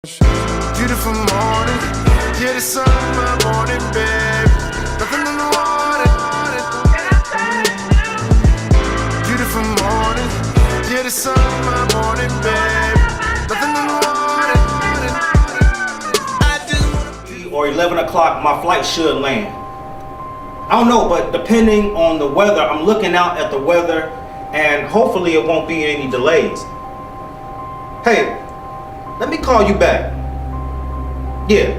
Beautiful morning, yeah, the sun in my morning, babe. Nothing in the water. Beautiful morning, yeah, the sun in my morning, babe. Nothing in the water. I just wanna... Or 11 o'clock, my flight should land. I don't know, but depending on the weather, I'm looking out at the weather, and hopefully it won't be any delays. Hey, let me call you back. Yeah.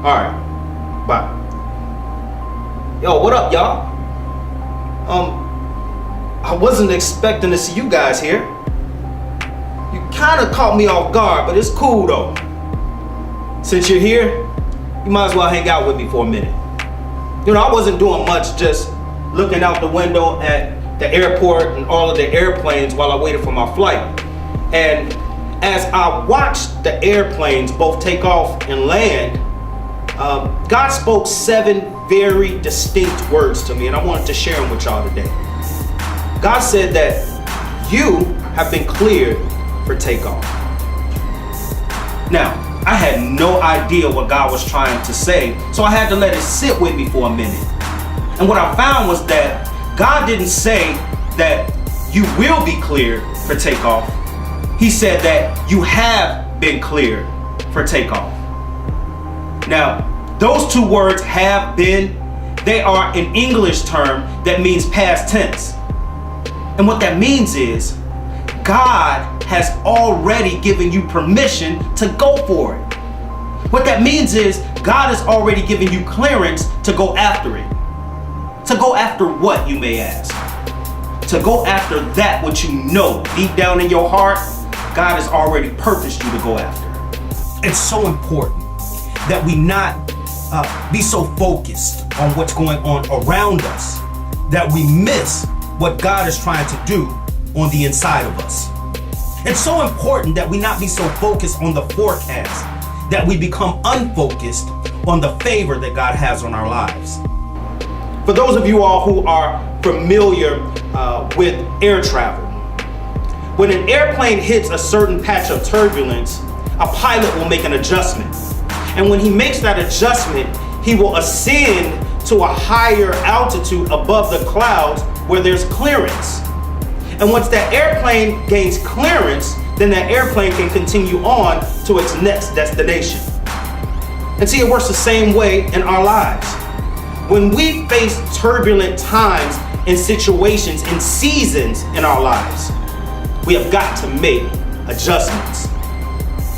Alright. Bye. Yo, what up, y'all? I wasn't expecting to see you guys here. You kinda caught me off guard, but it's cool though. Since you're here, you might as well hang out with me for a minute. You know, I wasn't doing much, just looking out the window at the airport and all of the airplanes while I waited for my flight. And as I watched the airplanes both take off and land, God spoke 7 very distinct words to me, and I wanted to share them with y'all today. God said that you have been cleared for takeoff. Now, I had no idea what God was trying to say, so I had to let it sit with me for a minute. And what I found was that God didn't say that you will be cleared for takeoff. He said that you have been cleared for takeoff. Now, those 2 words, have been, they are an English term that means past tense. And what that means is, God has already given you permission to go for it. What that means is, God has already given you clearance to go after it. To go after what, you may ask? To go after that which you know deep down in your heart, God has already purposed you to go after. It's so important that we not be so focused on what's going on around us that we miss what God is trying to do on the inside of us. It's so important that we not be so focused on the forecast that we become unfocused on the favor that God has on our lives. For those of you all who are familiar with air travel, when an airplane hits a certain patch of turbulence, a pilot will make an adjustment. And when he makes that adjustment, he will ascend to a higher altitude above the clouds where there's clearance. And once that airplane gains clearance, then that airplane can continue on to its next destination. And see, it works the same way in our lives. When we face turbulent times and situations and seasons in our lives, we have got to make adjustments.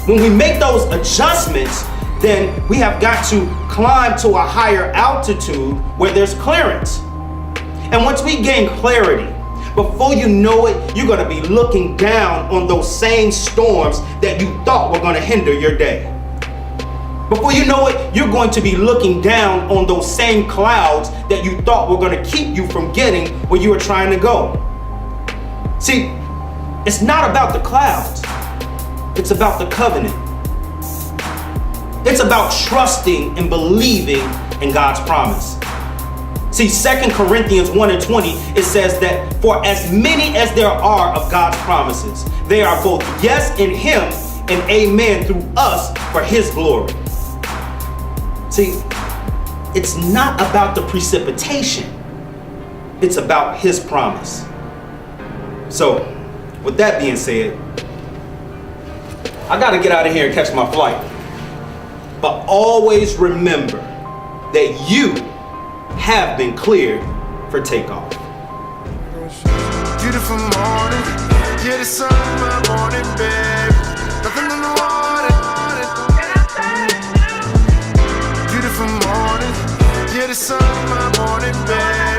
When we make those adjustments, then we have got to climb to a higher altitude where there's clearance. And once we gain clarity, before you know it, you're gonna be looking down on those same storms that you thought were gonna hinder your day. Before you know it, you're going to be looking down on those same clouds that you thought were gonna keep you from getting where you were trying to go. See, it's not about the clouds, it's about the covenant. It's about trusting and believing in God's promise. See, 2 Corinthians 1:20, it says that for as many as there are of God's promises, they are both yes in Him and amen through us for His glory. See, it's not about the precipitation, it's about His promise. So, with that being said, I gotta get out of here and catch my flight. But always remember that you have been cleared for takeoff. Beautiful morning, yeah, the sun in my morning, babe. Nothing in the water. Beautiful morning, yeah, the sun in my morning, babe.